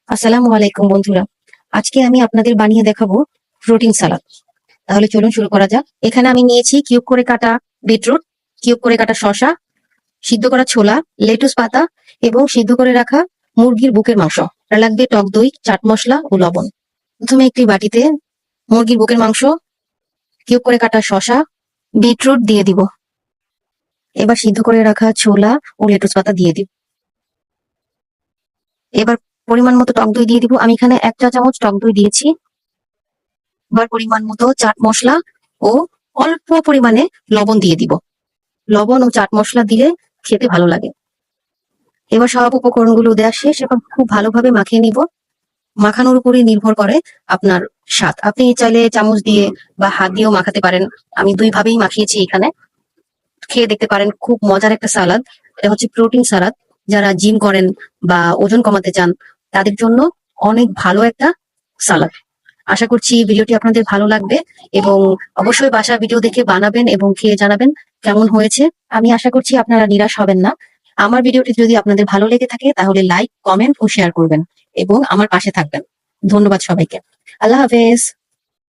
আসসালামু আলাইকুম বন্ধুরা। আজকে আমি আপনাদের বানিয়ে দেখাবো প্রোটিন সালাদ। তাহলে চলুন শুরু করা যাক। এখানে আমি নিয়েছি কিউব করে কাটা বিটরুট, কিউব করে কাটা শসা, সিদ্ধ করা ছোলা, লেটুস পাতা এবং সিদ্ধ করে রাখা মুরগির বুকের মাংস। আর লাগবে টক দই, চাট মশলা ও লবণ। প্রথমে একটি বাটিতে মুরগির বুকের মাংস, কিউব করে কাটা শসা, বিটরুট দিয়ে দিব। এবার সিদ্ধ করে রাখা ছোলা ও লেটুস পাতা দিয়ে দিব। এবার পরিমাণ মতো টক দই দিয়ে দিব। আমি এখানে 1 চা চামচ টক দই দিয়েছি। এবার পরিমাণ মতো চাট মশলা ও অল্প পরিমাণে লবণ দিয়ে দিব। লবণ ও চাট মশলা দিলে খেতে ভালো লাগে। এবার সব উপকরণগুলো দেওয়া শেষ। এখন খুব ভালোভাবে মাখিয়ে নিব। মাখানোর উপরে নির্ভর করে আপনার স্বাদ। আপনি চাইলে চামচ দিয়ে বা হাত দিয়েও মাখাতে পারেন। আমি 2 ভাবেই মাখিয়েছি এখানে। খেয়ে দেখতে পারেন, খুব মজার একটা সালাদ। এটা হচ্ছে প্রোটিন সালাদ। যারা জিম করেন বা ওজন কমাতে চান তাদের জন্য অনেক ভালো একটা সালাদ। আশা করছি ভিডিওটি আপনাদের ভালো লাগবে এবং অবশ্যই বাসায় ভিডিও দেখে বানাবেন এবং খেয়ে জানাবেন কেমন হয়েছে। আমি আশা করছি আপনারা নিরাশ হবেন না। আমার ভিডিওটি যদি আপনাদের ভালো লেগে থাকে তাহলে লাইক, কমেন্ট ও শেয়ার করবেন এবং আমার পাশে থাকবেন। ধন্যবাদ সবাইকে। আল্লাহ হাফেজ।